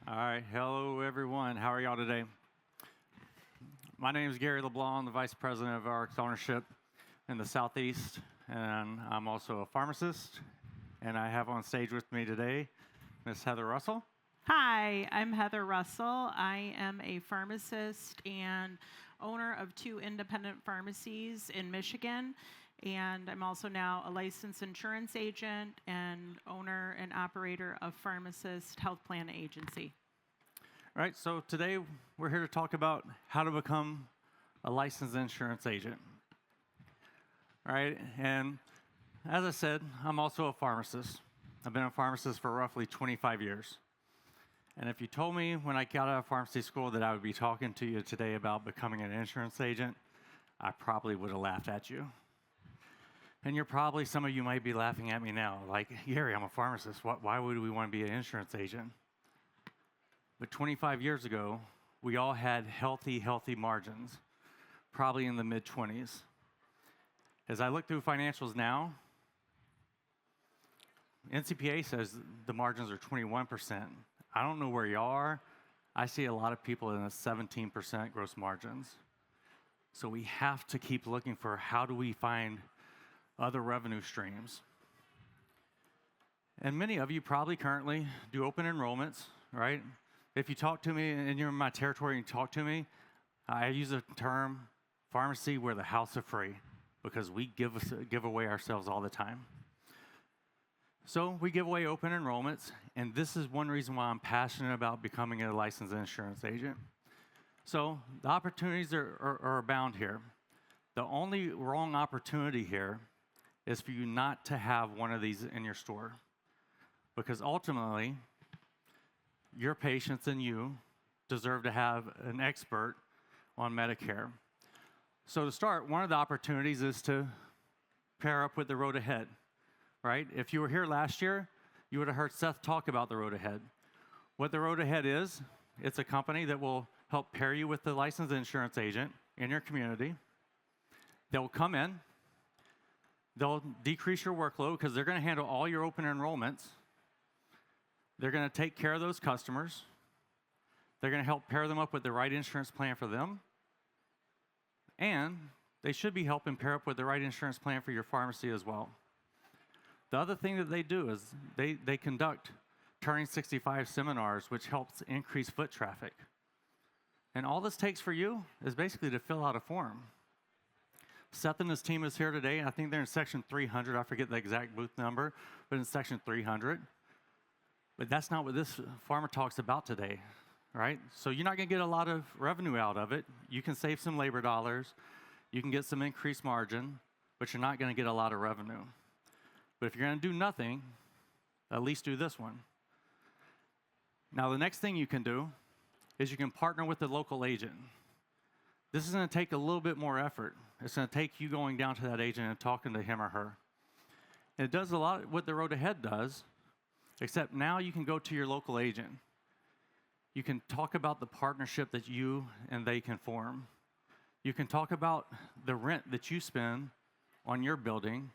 All right, hello everyone. How are y'all today? My name is Gary LeBlanc. I'm the Vice President of RX Ownership in the Southeast, and I'm also a pharmacist. And I have on stage with me today Miss Heather Russell. Hi, I'm Heather Russell. I am a pharmacist and owner of 2 independent pharmacies in Michigan. And I'm also now a licensed insurance agent and owner and operator of Pharmacist Health Plan Agency. All right, so today we're here to talk about how to become a licensed insurance agent. All right, and as I said, I'm also a pharmacist. I've been a pharmacist for roughly 25 years. And if you told me when I got out of pharmacy school that I would be talking to you today about becoming an insurance agent, I probably would have laughed at you. And some of you might be laughing at me now, like, Gary, I'm a pharmacist. Why would we want to be an insurance agent? But 25 years ago, we all had healthy margins, probably in the mid-20s. As I look through financials now, NCPA says the margins are 21%. I don't know where y'all are. I see a lot of people in the 17% gross margins. So we have to keep looking for how do we find other revenue streams. And many of you probably currently do open enrollments, right? If you talk to me and you're in my territory and you talk to me, I use the term pharmacy where the house is free because we give away ourselves all the time. So we give away open enrollments, and this is one reason why I'm passionate about becoming a licensed insurance agent. So the opportunities are abound here. The only wrong opportunity here is for you not to have one of these in your store. Because ultimately, your patients and you deserve to have an expert on Medicare. So to start, one of the opportunities is to pair up with the Road Ahead, right? If you were here last year, you would have heard Seth talk about the Road Ahead. What the Road Ahead is, it's a company that will help pair you with the licensed insurance agent in your community. They'll come in, they'll decrease your workload because they're going to handle all your open enrollments. They're going to take care of those customers. They're going to help pair them up with the right insurance plan for them. And they should be helping pair up with the right insurance plan for your pharmacy as well. The other thing that they do is they conduct Turning 65 seminars, which helps increase foot traffic. And all this takes for you is basically to fill out a form. Seth and his team is here today. I think they're in section 300. I forget the exact booth number, but in section 300. But that's not what this Pharma Talk's about today, right? So you're not going to get a lot of revenue out of it. You can save some labor dollars. You can get some increased margin, but you're not going to get a lot of revenue. But if you're going to do nothing, at least do this one. Now, the next thing you can do is you can partner with the local agent. This is going to take a little bit more effort. It's going to take you going down to that agent and talking to him or her. And it does a lot of what the Road Ahead does, except now you can go to your local agent. You can talk about the partnership that you and they can form. You can talk about the rent that you spend on your building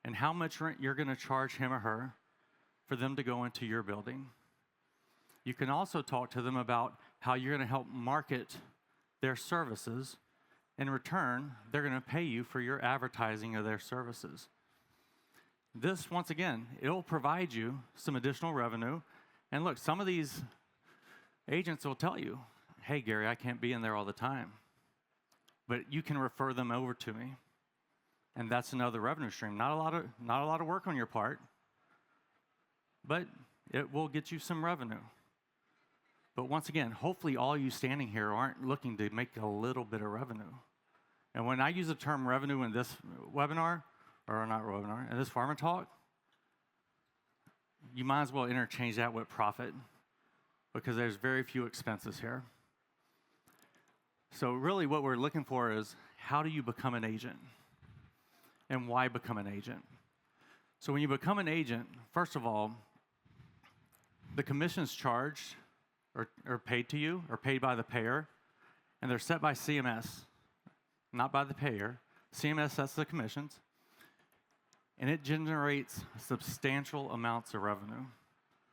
and how much rent you're going to charge him or her for them to go into your building. You can also talk to them about how you're going to help market their services. In return, they're going to pay you for your advertising of their services. This, once again, it'll provide you some additional revenue. And look, some of these agents will tell you, hey, Gary, I can't be in there all the time. But you can refer them over to me. And that's another revenue stream. Not a lot of work on your part, but it will get you some revenue. But once again, hopefully all you standing here aren't looking to make a little bit of revenue. And when I use the term revenue in this webinar, or not webinar, in this Pharma Talk, you might as well interchange that with profit because there's very few expenses here. So really what we're looking for is how do you become an agent? And why become an agent? So when you become an agent, first of all, the commissions charged are paid to you, or paid by the payer, and they're set by CMS, not by the payer. CMS sets the commissions, and it generates substantial amounts of revenue.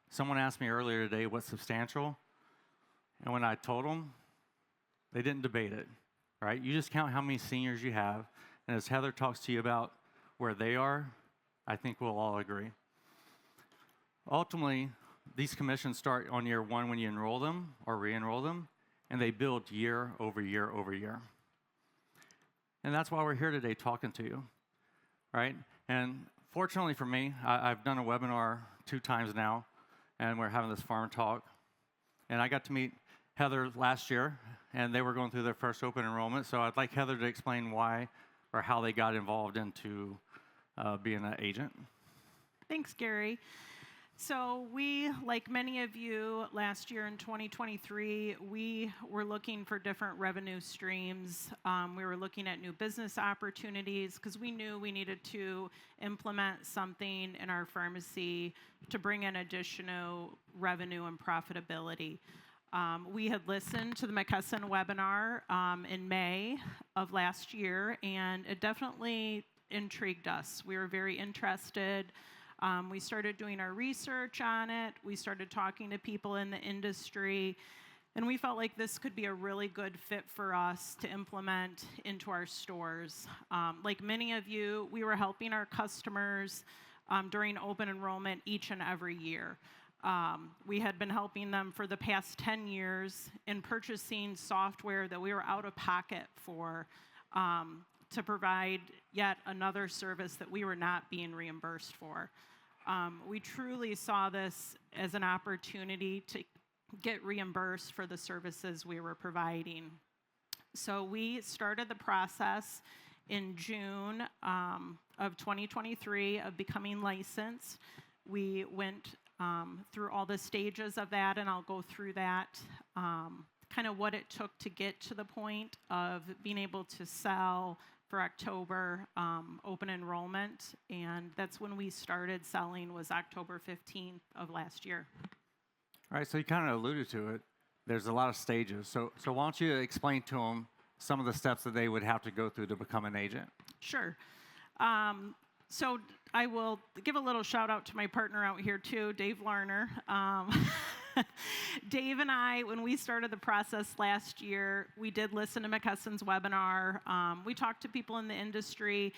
Someone asked me earlier today, what's substantial? And when I told them, they didn't debate it, right? You just count how many seniors you have, and as Heather talks to you about where they are, I think we'll all agree. Ultimately, these commissions start on year one when you enroll them or re-enroll them, and they build year over year over year. And that's why we're here today talking to you, right? And fortunately for me, I've done a webinar 2 times now, and we're having this farm talk. And I got to meet Heather last year, and they were going through their first open enrollment. So I'd like Heather to explain why or how they got involved into being an agent. Thanks, Gary. So we, like many of you, last year in 2023, we were looking for different revenue streams. We were looking at new business opportunities because we knew we needed to implement something in our pharmacy to bring in additional revenue and profitability. We had listened to the McKesson webinar in May of last year, and it definitely intrigued us. We were very interested. We started doing our research on it. We started talking to people in the industry, and we felt like this could be a really good fit for us to implement into our stores. Like many of you, we were helping our customers during open enrollment each and every year. We had been helping them for the past 10 years in purchasing software that we were out of pocket for to provide yet another service that we were not being reimbursed for. We truly saw this as an opportunity to get reimbursed for the services we were providing. So we started the process in June of 2023 of becoming licensed. We went through all the stages of that, and I'll go through that, kind of what it took to get to the point of being able to sell for October open enrollment, and that's when we started selling, was October 15th of last year. All right, so you kind of alluded to it. There's a lot of stages. So why don't you explain to them some of the steps that they would have to go through to become an agent? Sure. So I will give a little shout out to my partner out here too, Dave Larner. Dave and I, when we started the process last year, we did listen to McKesson's webinar. We talked to people in the industry,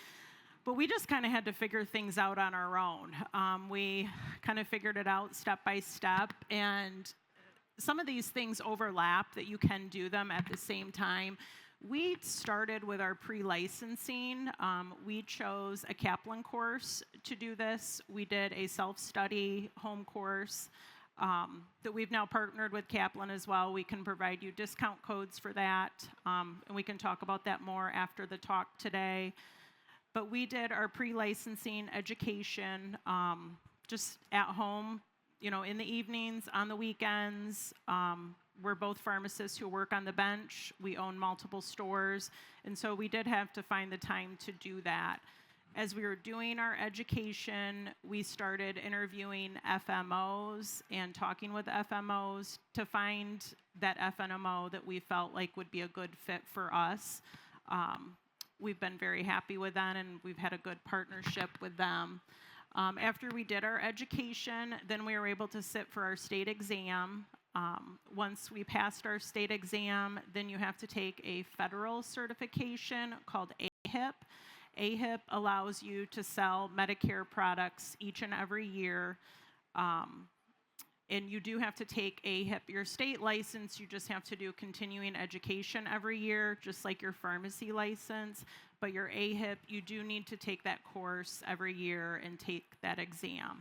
but we just kind of had to figure things out on our own. We kind of figured it out step by step, and some of these things overlap that you can do them at the same time. We started with our pre-licensing. We chose a Kaplan course to do this. We did a self-study home course that we've now partnered with Kaplan as well. We can provide you discount codes for that, and we can talk about that more after the talk today. But we did our pre-licensing education just at home, you know, in the evenings, on the weekends. We're both pharmacists who work on the bench. We own multiple stores, and so we did have to find the time to do that. As we were doing our education, we started interviewing FMOs and talking with FMOs to find that FNMO that we felt like would be a good fit for us. We've been very happy with them, and we've had a good partnership with them. After we did our education, then we were able to sit for our state exam. Once we passed our state exam, then you have to take a federal certification called AHIP. AHIP allows you to sell Medicare products each and every year. And you do have to take AHIP. Your state license, you just have to do continuing education every year, just like your pharmacy license. But your AHIP, you do need to take that course every year and take that exam.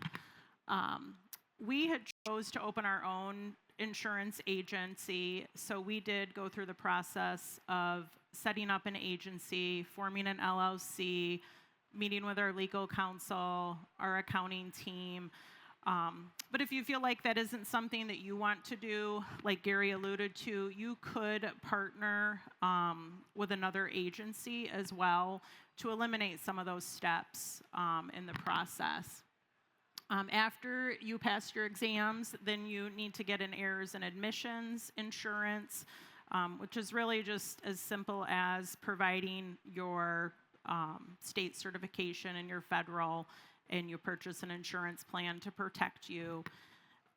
We had chose to open our own insurance agency, so we did go through the process of setting up an agency, forming an LLC, meeting with our legal counsel, our accounting team. But if you feel like that isn't something that you want to do, like Gary alluded to, you could partner with another agency as well to eliminate some of those steps in the process. After you pass your exams, then you need to get an errors and admissions insurance, which is really just as simple as providing your state certification and your federal, and you purchase an insurance plan to protect you.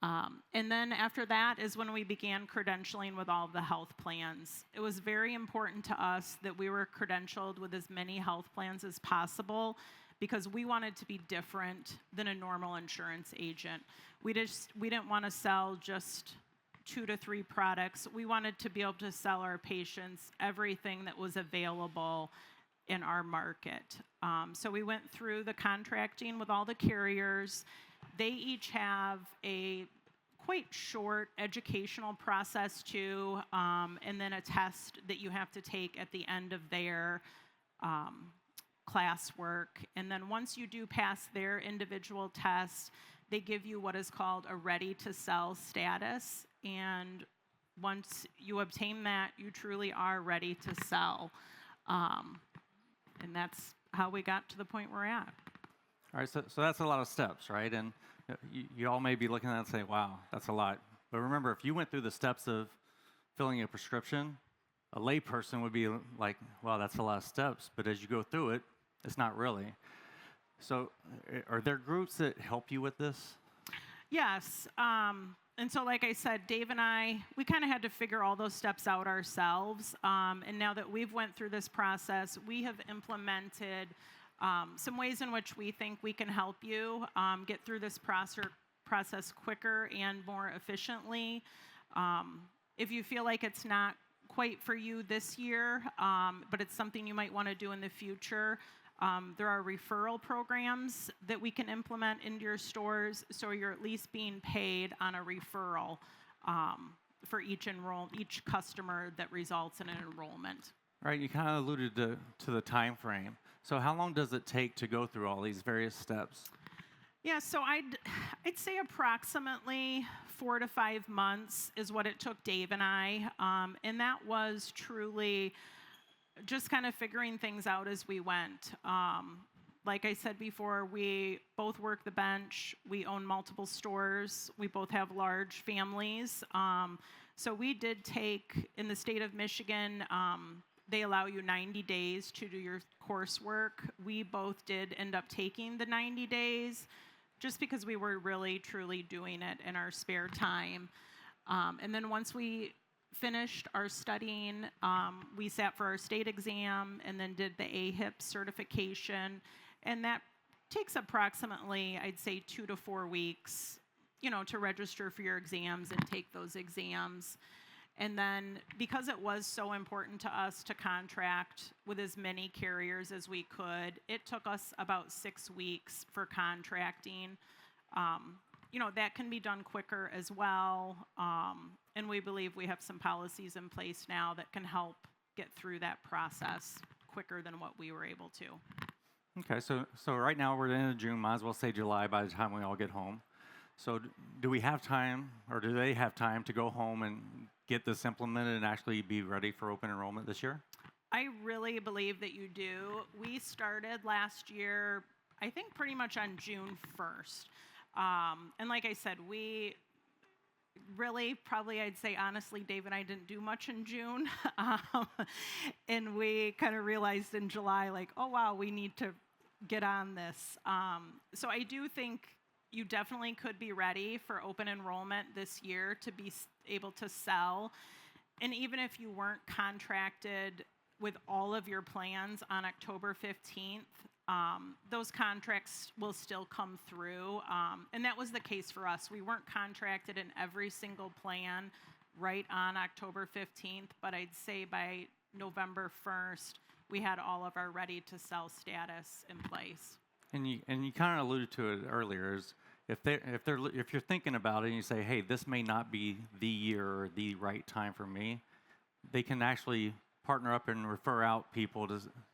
And then after that is when we began credentialing with all of the health plans. It was very important to us that we were credentialed with as many health plans as possible because we wanted to be different than a normal insurance agent. We didn't want to sell just 2 to 3 products. We wanted to be able to sell our patients everything that was available in our market. So we went through the contracting with all the carriers. They each have a quite short educational process too, and then a test that you have to take at the end of their classwork. And then once you do pass their individual test, they give you what is called a ready-to-sell status. And once you obtain that, you truly are ready to sell. And that's how we got to the point we're at. All right, so that's a lot of steps, right? And you all may be looking at that and saying, wow, that's a lot. But remember, if you went through the steps of filling a prescription, a layperson would be like, wow, that's a lot of steps. But as you go through it, it's not really. So are there groups that help you with this? Yes. And so like I said, Dave and I, we kind of had to figure all those steps out ourselves. And now that we've went through this process, we have implemented some ways in which we think we can help you get through this process quicker and more efficiently. If you feel like it's not quite for you this year, but it's something you might want to do in the future, there are referral programs that we can implement into your stores, so you're at least being paid on a referral for each customer that results in an enrollment. All right, you kind of alluded to the time frame. So how long does it take to go through all these various steps? Yeah, so I'd say approximately 4 to 5 months is what it took Dave and I, and that was truly just kind of figuring things out as we went. Like I said before, we both work the bench. We own multiple stores. We both have large families. So we did take, in the state of Michigan, they allow you 90 days to do your coursework. We both did end up taking the 90 days just because we were really, truly doing it in our spare time. And then once we finished our studying, we sat for our state exam and then did the AHIP certification. And that takes approximately, I'd say, 2 to 4 weeks, to register for your exams and take those exams. And then because it was so important to us to contract with as many carriers as we could, it took us about 6 weeks for contracting. That can be done quicker as well. And we believe we have some policies in place now that can help get through that process quicker than what we were able to. Okay, so right now we're at the end of June, might as well say July by the time we all get home. So do we have time, or do they have time to go home and get this implemented and actually be ready for open enrollment this year? I really believe that you do. We started last year, I think pretty much on June 1st. And like I said, we really, probably I'd say honestly, Dave and I didn't do much in June. And we kind of realized in July, like, oh wow, we need to get on this. So I do think you definitely could be ready for open enrollment this year to be able to sell. And even if you weren't contracted with all of your plans on October 15th, those contracts will still come through. And that was the case for us. We weren't contracted in every single plan right on October 15th, but I'd say by November 1st, we had all of our ready-to-sell status in place. And you kind of alluded to it earlier, is if you're thinking about it and you say, hey, this may not be the year or the right time for me, they can actually partner up and refer out people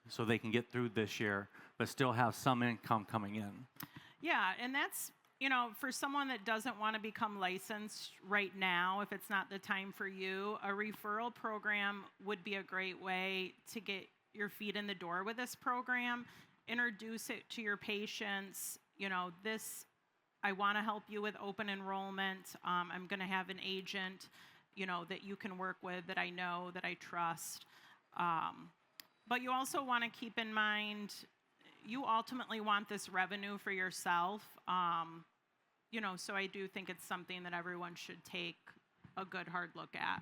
so they can get through this year, but still have some income coming in. Yeah, and that's, for someone that doesn't want to become licensed right now, if it's not the time for you, a referral program would be a great way to get your feet in the door with this program, introduce it to your patients. I want to help you with open enrollment. I'm going to have an agent, that you can work with, that I know, that I trust. But you also want to keep in mind, you ultimately want this revenue for yourself. so I do think it's something that everyone should take a good hard look at.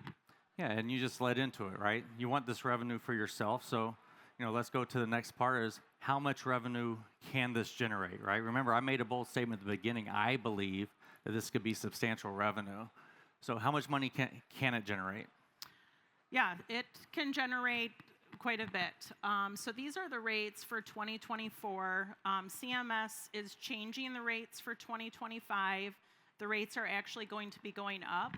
Yeah, and you just led into it, right? You want this revenue for yourself, so let's go to the next part is how much revenue can this generate, right? Remember, I made a bold statement at the beginning. I believe that this could be substantial revenue. So how much money can it generate? Yeah, it can generate quite a bit. So these are the rates for 2024. CMS is changing the rates for 2025. The rates are actually going to be going up,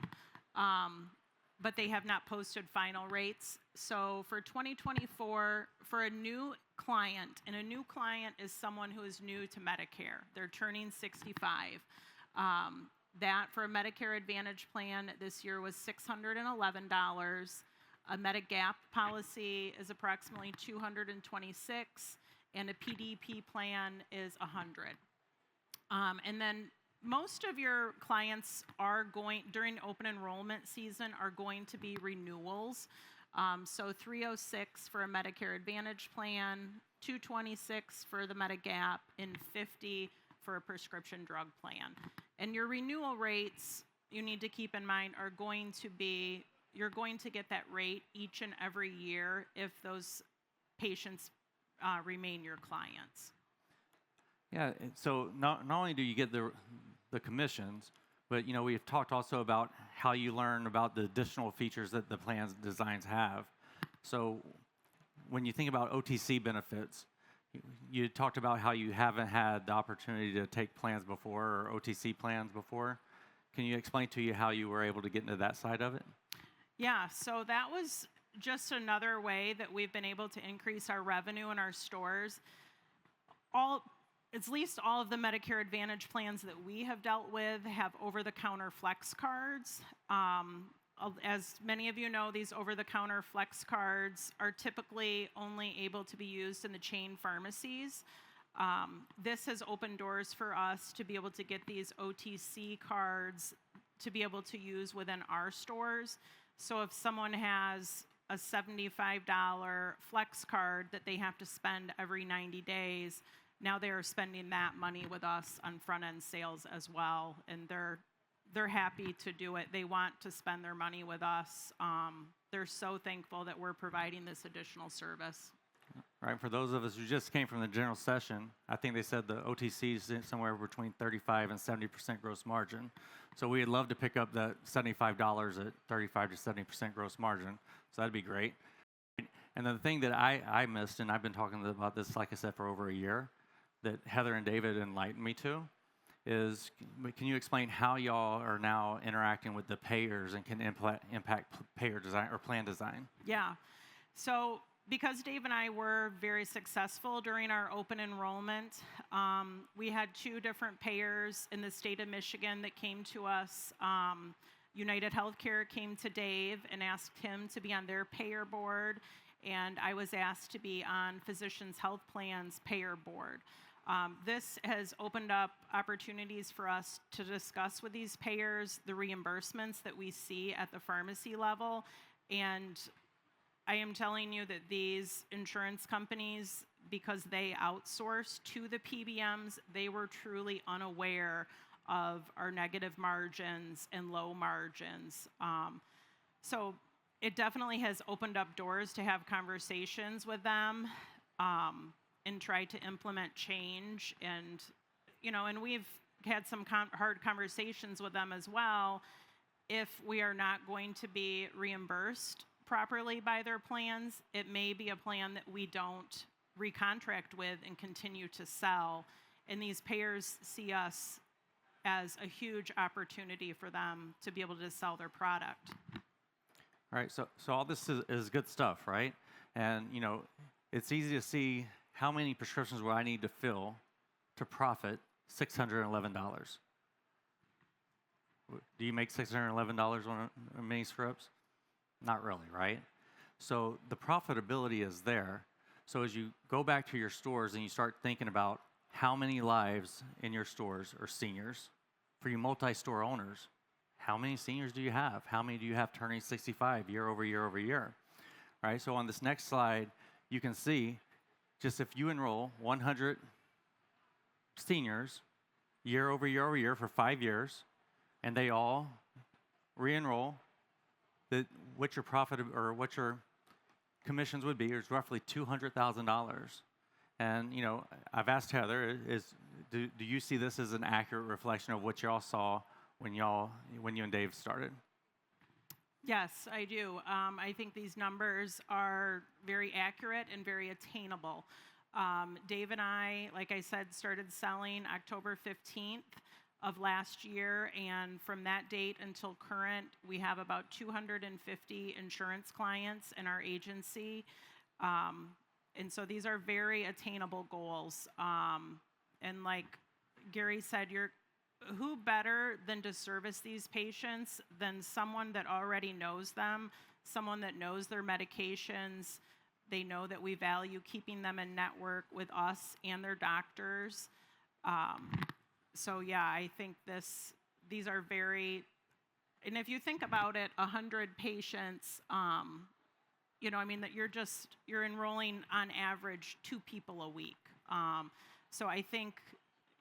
but they have not posted final rates. So for 2024, for a new client, and a new client is someone who is new to Medicare. They're turning 65. That for a Medicare Advantage plan this year was $611. A Medigap policy is approximately $226, and a PDP plan is $100. And then most of your clients are going, during open enrollment season, are going to be renewals. So $306 for a Medicare Advantage plan, $226 for the Medigap, and $50 for a prescription drug plan. And your renewal rates, you need to keep in mind, are going to be, you're going to get that rate each and every year if those patients remain your clients. Yeah, so not only do you get the commissions, but we've talked also about how you learn about the additional features that the plans designs have. So when you think about OTC benefits, you talked about how you haven't had the opportunity to take plans before or OTC plans before. Can you explain to you how you were able to get into that side of it? Yeah, so that was just another way that we've been able to increase our revenue in our stores. At least all of the Medicare Advantage plans that we have dealt with have over-the-counter flex cards. As many of you know, these over-the-counter flex cards are typically only able to be used in the chain pharmacies. This has opened doors for us to be able to get these OTC cards to be able to use within our stores. So if someone has a $75 flex card that they have to spend every 90 days, now they are spending that money with us on front-end sales as well, and they're happy to do it. They want to spend their money with us. They're so thankful that we're providing this additional service. Right, for those of us who just came from the general session, I think they said the OTC is somewhere between 35 and 70% gross margin. So we'd love to pick up that $75 at 35 to 70% gross margin. So that'd be great. And then the thing that I missed, and I've been talking about this, like I said, for over a year, that Heather and David enlightened me to, is can you explain how y'all are now interacting with the payers and can impact payer design or plan design? Yeah. So because Dave and I were very successful during our open enrollment, we had 2 different payers in the state of Michigan that came to us. United Healthcare came to Dave and asked him to be on their payer board, and I was asked to be on Physicians Health Plan's payer board. This has opened up opportunities for us to discuss with these payers the reimbursements that we see at the pharmacy level, and I am telling you that these insurance companies, because they outsource to the PBMs, they were truly unaware of our negative margins and low margins. So it definitely has opened up doors to have conversations with them and try to implement change. And, and we've had some hard conversations with them as well. If we are not going to be reimbursed properly by their plans, it may be a plan that we don't recontract with and continue to sell. And these payers see us as a huge opportunity for them to be able to sell their product. All right, so all this is good stuff, right? And, it's easy to see how many prescriptions will I need to fill to profit $611. Do you make $611 on mini scripts? Not really, right? So the profitability is there. So as you go back to your stores and you start thinking about how many lives in your stores are seniors, for you multi-store owners, how many seniors do you have? How many do you have turning 65 year over year over year? All right, so on this next slide, you can see just if you enroll 100 seniors, year over year over year for 5 years, and they all re-enroll, what your profit or what your commissions would be is roughly $200,000. And I've asked Heather, do you see this as an accurate reflection of what y'all saw when you and Dave started? Yes, I do. I think these numbers are very accurate and very attainable. Dave and I, like I said, started selling October 15th of last year, and from that date until current, we have about 250 insurance clients in our agency. And so these are very attainable goals. And like Gary said, who better than to service these patients than someone that already knows them, someone that knows their medications. They know that we value keeping them in network with us and their doctors. So yeah, I think these are very, and if you think about it, 100 patients, that you're enrolling on average 2 people a week. So I think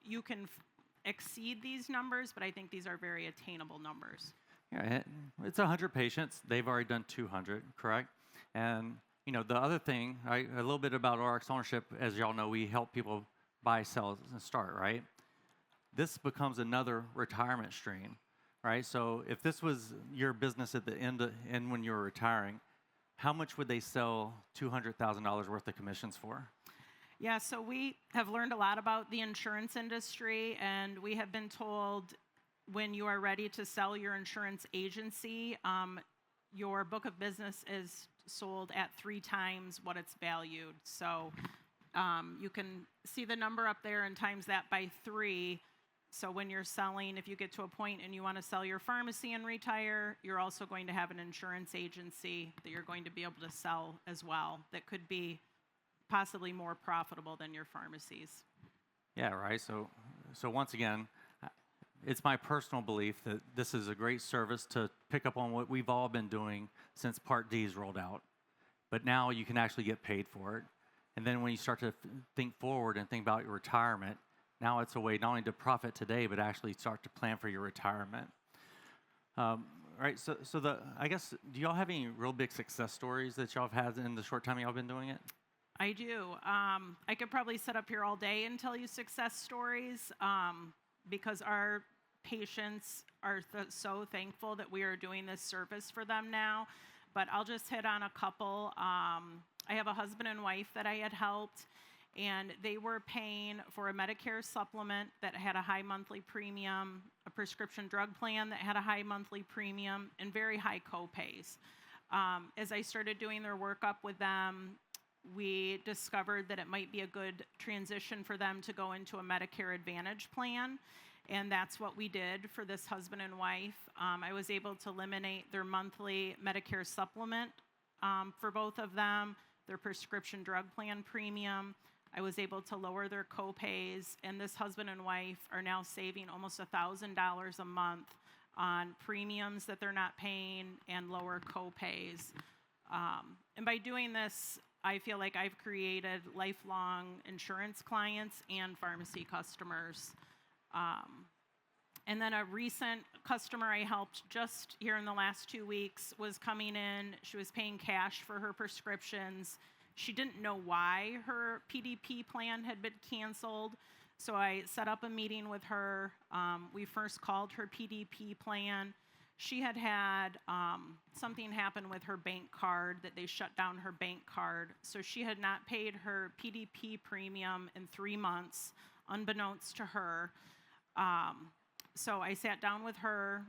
you can exceed these numbers, but I think these are very attainable numbers. Yeah, it's 100 patients. They've already done 200, correct? And the other thing, a little bit about RX ownership, as y'all know, we help people buy, sell, and start, right? This becomes another retirement stream, right? So if this was your business at the end when you were retiring, how much would they sell $200,000 worth of commissions for? Yeah, so we have learned a lot about the insurance industry, and we have been told when you are ready to sell your insurance agency, your book of business is sold at 3 times what it's valued. So you can see the number up there and times that by 3. So when you're selling, if you get to a point and you want to sell your pharmacy and retire, you're also going to have an insurance agency that you're going to be able to sell as well that could be possibly more profitable than your pharmacies. Yeah, right. So once again, it's my personal belief that this is a great service to pick up on what we've all been doing since Part D's rolled out. But now you can actually get paid for it. And then when you start to think forward and think about your retirement, now it's a way not only to profit today, but actually start to plan for your retirement. Right. So I guess, do y'all have any real big success stories that y'all have had in the short time y'all been doing it? I do. I could probably sit up here all day and tell you success stories because our patients are so thankful that we are doing this service for them now. But I'll just hit on a couple. I have a husband and wife that I had helped, and they were paying for a Medicare supplement that had a high monthly premium, a prescription drug plan that had a high monthly premium, and very high co-pays. As I started doing their workup with them, we discovered that it might be a good transition for them to go into a Medicare Advantage plan, and that's what we did for this husband and wife. I was able to eliminate their monthly Medicare supplement for both of them, their prescription drug plan premium. I was able to lower their co-pays, and this husband and wife are now saving almost $1,000 a month on premiums that they're not paying and lower co-pays. And by doing this, I feel like I've created lifelong insurance clients and pharmacy customers. And then a recent customer I helped just here in the last 2 weeks was coming in. She was paying cash for her prescriptions. She didn't know why her PDP plan had been canceled. So I set up a meeting with her. We first called her PDP plan. She had something happen with her bank card that they shut down her bank card. So she had not paid her PDP premium in 3 months, unbeknownst to her. So I sat down with her,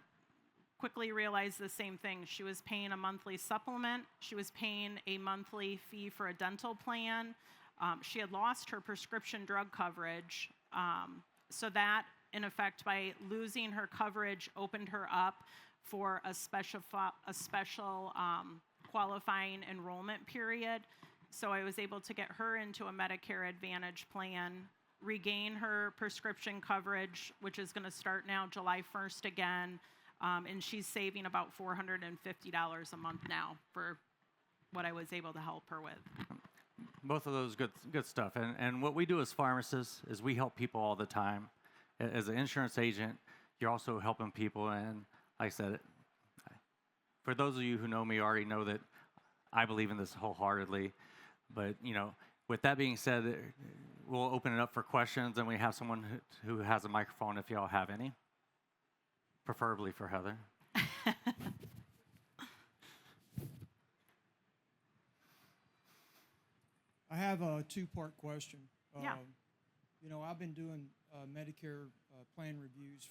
quickly realized the same thing. She was paying a monthly supplement. She was paying a monthly fee for a dental plan. She had lost her prescription drug coverage. So that, in effect, by losing her coverage, opened her up for a special qualifying enrollment period. So I was able to get her into a Medicare Advantage plan, regain her prescription coverage, which is going to start now July 1st again, and she's saving about $450 a month now for what I was able to help her with. Both of those good stuff. And what we do as pharmacists is we help people all the time. as an insurance agent, you're also helping people. And like I said, for those of you who know me already know that I believe in this wholeheartedly. But, with that being said, we'll open it up for questions, and we have someone who has a microphone if y'all have any, preferably for Heather. I have a two-part question. Yeah. I've been doing Medicare plan reviews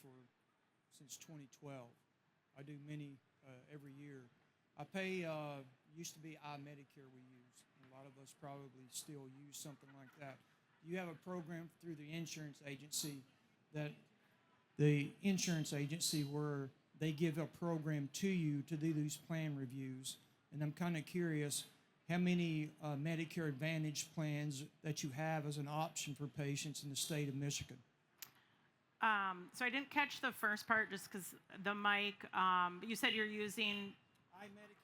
since 2012. I do many every year. I pay, used to be iMedicare we use. A lot of us probably still use something like that. You have a program through the insurance agency where they give a program to you to do these plan reviews. And I'm kind of curious how many Medicare Advantage plans that you have as an option for patients in the state of Michigan. So I didn't catch the first part just because the mic, you said you're using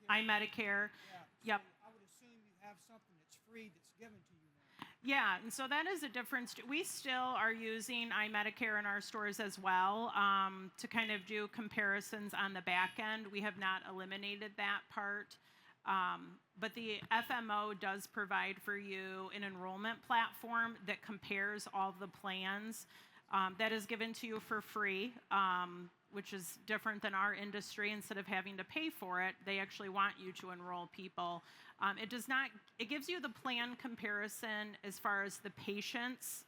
iMedicare. Yeah. Yep. So I would assume you have something that's free that's given to you now. Yeah, and so that is a difference. We still are using iMedicare in our stores as well to kind of do comparisons on the back end. We have not eliminated that part. But the FMO does provide for you an enrollment platform that compares all the plans that is given to you for free, which is different than our industry. Instead of having to pay for it, they actually want you to enroll people. It gives you the plan comparison as far as the patient's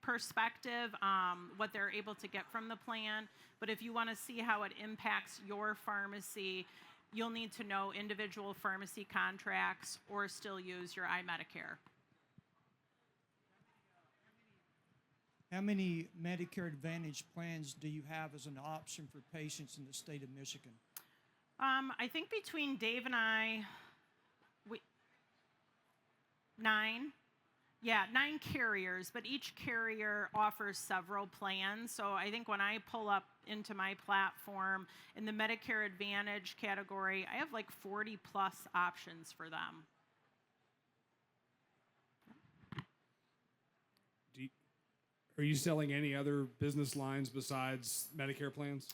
perspective, what they're able to get from the plan. But if you want to see how it impacts your pharmacy, you'll need to know individual pharmacy contracts or still use your iMedicare. How many Medicare Advantage plans do you have as an option for patients in the state of Michigan? I think between Dave and I, 9. Yeah, 9 carriers, but each carrier offers several plans. So I think when I pull up into my platform in the Medicare Advantage category, I have like 40 plus options for them. Are you selling any other business lines besides Medicare plans?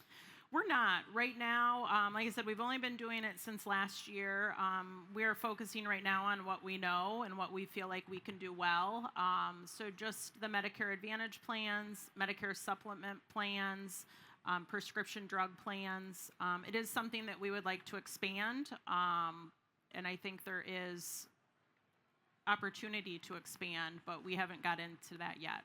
We're not. Right now, like I said, we've only been doing it since last year. We are focusing right now on what we know and what we feel like we can do well. So just the Medicare Advantage plans, Medicare supplement plans, prescription drug plans. It is something that we would like to expand, and I think there is opportunity to expand, but we haven't got into that yet.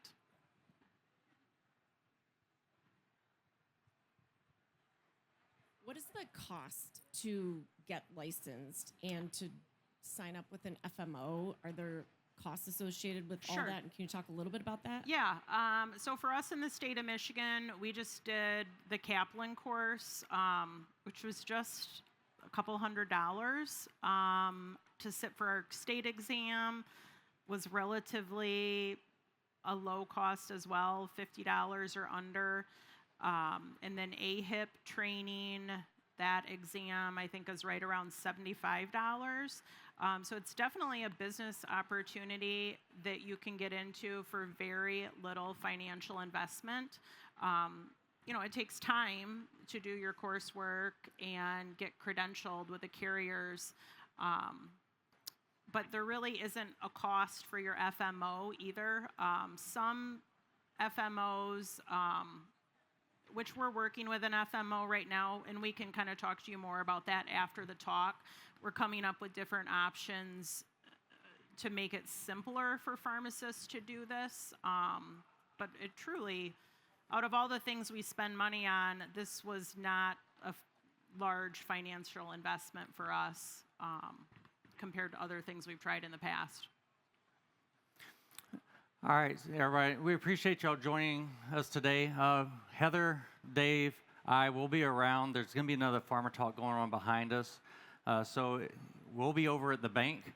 What is the cost to get licensed and to sign up with an FMO? Are there costs associated with all Sure. that? And can you talk a little bit about that? Yeah. So for us in the state of Michigan, we just did the Kaplan course, which was just a couple $100 to sit for our state exam. Was relatively a low cost as well, $50 or under. And then AHIP training, that exam I think is right around $75. So it's definitely a business opportunity that you can get into for very little financial investment. It takes time to do your coursework and get credentialed with the carriers. But there really isn't a cost for your FMO either. Some FMOs, which we're working with an FMO right now, and we can kind of talk to you more about that after the talk. We're coming up with different options to make it simpler for pharmacists to do this. But it truly, out of all the things we spend money on, this was not a large financial investment for us compared to other things we've tried in the past. All right, everybody, we appreciate y'all joining us today. Heather, Dave, I will be around. There's going to be another Farmer Talk going on behind us. So we'll be over at the bank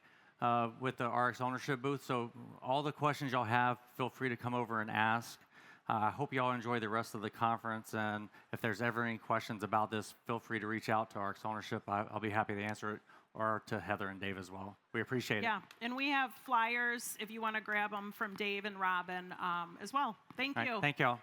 with the RX ownership booth. So all the questions y'all have, feel free to come over and ask. I hope y'all enjoy the rest of the conference. And if there's ever any questions about this, feel free to reach out to RX ownership. I'll be happy to answer it, or to Heather and Dave as well. We appreciate it. Yeah, and we have flyers if you want to grab them from Dave and Robin as well. Thank you. Thank y'all.